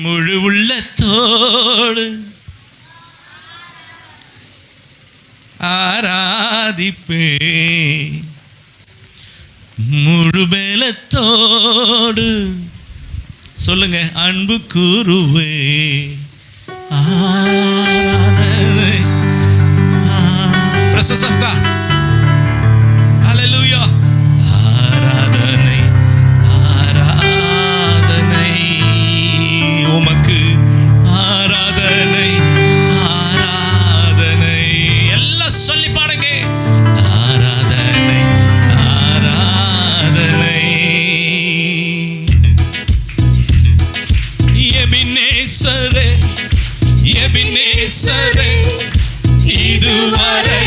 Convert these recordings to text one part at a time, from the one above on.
முழு உள்ளத்தோடு ஆராதிப்பே, முழு பலத்தோடு சொல்லுங்க அன்பு கூறுவே. ஆராதனை, presence of God, hallelujah. ஆராதனை ஆராதனை உமக்கு, ஆராதனை ஆராதனை. எல்லாம் சொல்லி பாடுங்க. ஆராதனை ஆராதனை. எபினேசரே எபினேசரே, இதுவரை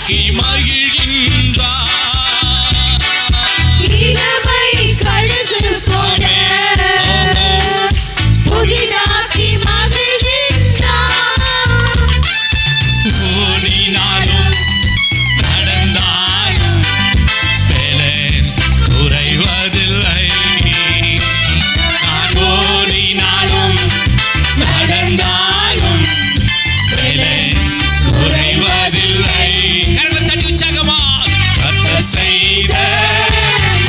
புதிதாக்கி மகிழ்கின்றார். இளமை கழுகு போல புதிதாக்கி மகிழ்கின்றார். ஓடினாலும் நடந்தாலும் பலன் குறைவதில்லை. நான் ஓடினாலும் நடந்தாலும் பலன் குறைவதில்லை. கரங்களை தட்டி உற்சாகமா கர்த்தர் செய்த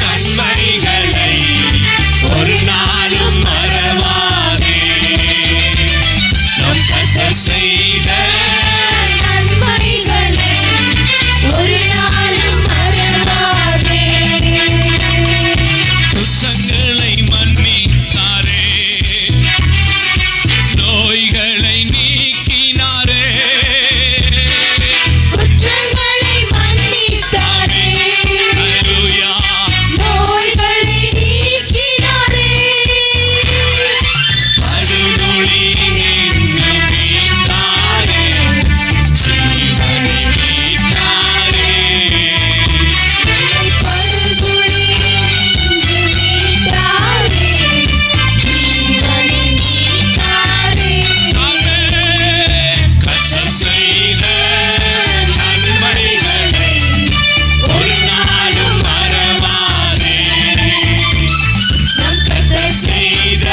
நன்மைகளை ஒரு நாளும் மறவாதே. நம் கர்த்தர் செய்த நன்மைகளை ஒரு நாளும் மறவாதே. குற்றங்களை மன்னித்தாரே, நோய்களை நீக்கினாரே. குற்றங்களை மன்னித்தாரே, அல்லேலூயா. நோய்களை நீக்கினாரே. படுநொடி நின்று மீட்டாரே, ஜீவனை மீட்டாரே. படுகுழி நின்று மீட்டாரே, ஜீவனை நீத்தாரே. ஆமென். கர்த்தர் செய்த நன்மைகளை ஒரு நாளும் மறவாதே. நம் கர்த்தர் செய்த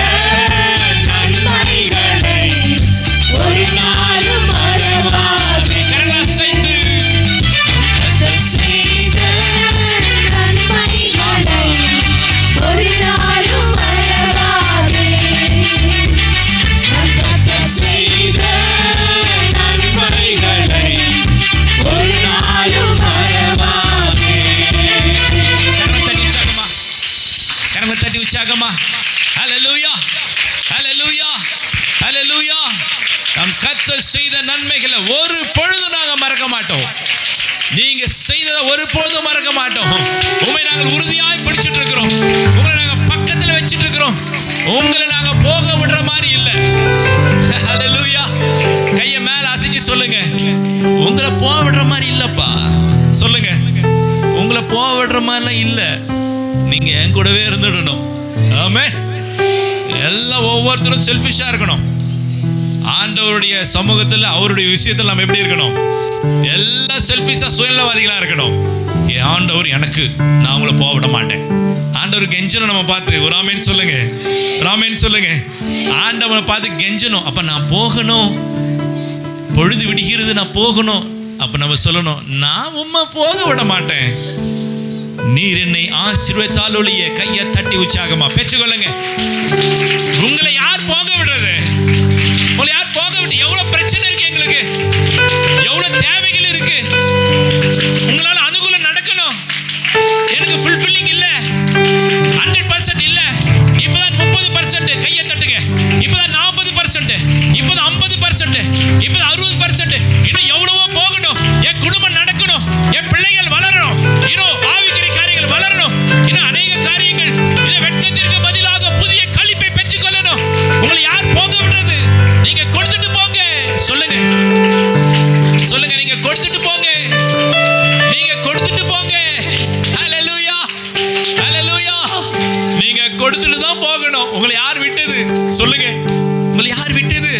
நன்மைகளை ஒரு நாளும் மறவாதே. கரங்களை அசைத்து கர்த்தர் செய்த நன்மைகளை ஒரு நாளும் மறவாதே. நம் கர்த்தர் செய்த நன்மைகளை ஒரு நாளும் மறவாதே. கரங்களை தட்டி உற்சாகமா ஹல்லேலூயா, ஹல்லேலூயா, ஹல்லேலூயா. நம் கர்த்தர் செய்த நன்மைகளை ஒரு பொழுதும் நாங்கள் மறக்க மாட்டோம். நீங்க செய்ததை ஒரு பொழுதும் மறக்க மாட்டோம். உண்மை நாங்கள் உறுதியாய் பிடிச்சிட்டு இருக்கிறோம். உங்களை நாங்கள் பக்கத்தில் வச்சிட்டு இருக்கிறோம். உங்களை நாங்கள் போக விடுற மாதிரி இல்லை. ஹல்லேலூயா. கையை மேல அசைச்சு சொல்லுங்க, உங்களை போக விடுற மாதிரி இல்லப்பா. சொல்லுங்க, உங்களை போக விடுற மாதிரிலாம் இல்லை. நீங்க என் கூடவே இருந்துடணும். ஆமென். எல்லாம் ஒவ்வொருத்தரும் செல்ஃபிஷா இருக்கணும். ஆண்டவருடைய சமூகத்தில் அவருடைய விஷயத்தில் நம்ம எப்படி இருக்கணும்? எல்லாம் செல்ஃபிஷா சுயநலவாதிகளா இருக்கணும். என் ஆண்டவர் எனக்கு, நான் உங்களை போக விட மாட்டேன். ஆண்டவர் கெஞ்சணும் நம்ம பார்த்து. ஒரு ஆமென் சொல்லுங்க, ஒரு ஆமென் சொல்லுங்க. ஆண்டவனை பார்த்து கெஞ்சணும். அப்ப நான் போகணும், பொழுது விடுகிறது, நான் போகணும். அப்ப நம்ம சொல்லணும், நான் உம்மை போக விட மாட்டேன். நீர் என்னை ஆசீர்வதித்தால் ஒழிய. கையை தட்டி உற்சாகமா பெற்றுக்கொள்ளுங்க. உங்களை யார் போக விடுறது? உங்களை யார் போக விட்டு? எவ்வளவு பிரச்சனை இருக்கு எங்களுக்கு, எவ்வளவு தேவைகள் இருக்கு. உங்களால அனுகூலம் நடக்கணும். எனக்கு ஃபுல்ஃபில்லிங் இல்ல, 100% இல்ல. இப்பதான் 30%. கையை தட்டுங்க. இப்பதான் 40%, இப்பதான் 50%, இப்பதான் 60%. இன்னும் எவ்வளவோ போகணும். என் குடும்பம் நடக்கணும், என் பிள்ளைகள் வளரணும், இன்னும் ஆவிக்குரிய காரியங்கள் வளரணும், இன்னும் அநேக காரியங்கள். இந்த வெட்கத்திற்கு பதிலாக புதிய களிப்பை பெற்றுக்கொள்ளணும். உங்களை யார் போக விடுறது? நீங்க கொடுத்துட்டு போங்க. சொல்லுங்க, சொல்லுங்க, நீங்க கொடுத்துட்டு போங்க, நீங்க கொடுத்துட்டு போங்க. ஹல்லேலூயா, ஹல்லேலூயா. நீங்க கொடுத்துட்டு தான் போகணும். உங்களை யார் விட்டது? சொல்லுங்க, உங்களை யார் விட்டது?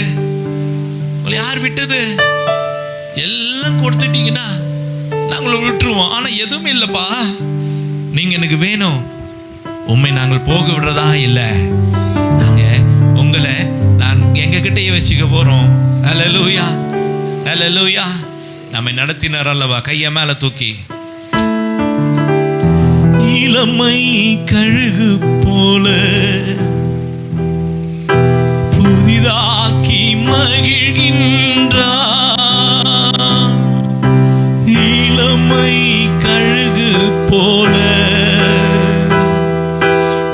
உங்களை யார் விட்டது? எல்லாம் கொடுத்துட்டீங்கன்னா நாங்கள் விட்டுருவோம். ஆனா எதுவுமே இல்லப்பா, நீங்க எனக்கு வேணும். உண்மை நாங்கள் போக விடுறதா இல்லை. நாங்க உங்களை நான் எங்க கிட்டயே வச்சுக்க போறோம். ஹல்லேலூயா, ஹல்லேலூயா. நம்மை நடத்தினார் அல்லவா? கையை மேல தூக்கி. இளமை கழுகு போல புதிதாக்கி மகிழ்கின்றார். இளமை கழுகு போல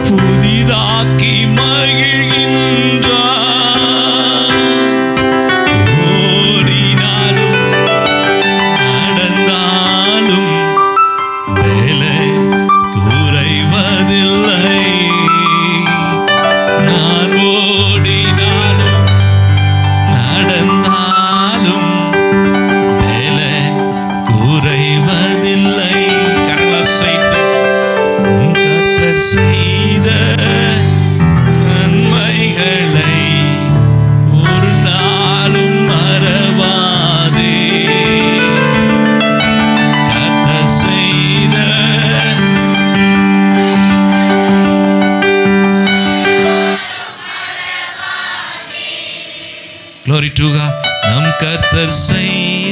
புதிதாக்கி மகிழ்கின்றார். ஓடினாலும் நடந்தாலும் வேலை குறைவதில்லை. நான் ஓடினாலும் நடந்தாலும்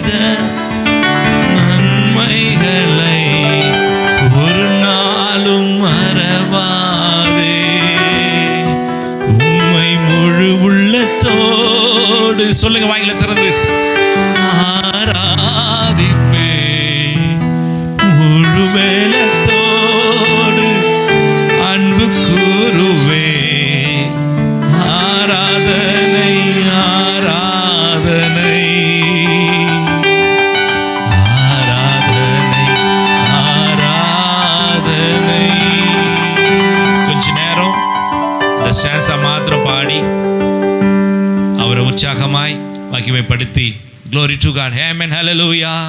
செய்த நன்மைகளை ஒரு நாளும் மறவாதே. உம்மை முழு உள்ளத்தோடு சொல்லுங்க, வாயில திறந்து ஆராதிப்பே. முழு மேலத்தோடு அன்பு கூறுவே. ஆராதனை ஆராதனை ஆராதனை ஆராதனை. கொஞ்ச நேரம் இந்த ஸ்டான்ஸா மாத்திரம் பாடி அவரை உற்சாகமாய் மகிமைப்படுத்தி, glory to God, amen, hallelujah.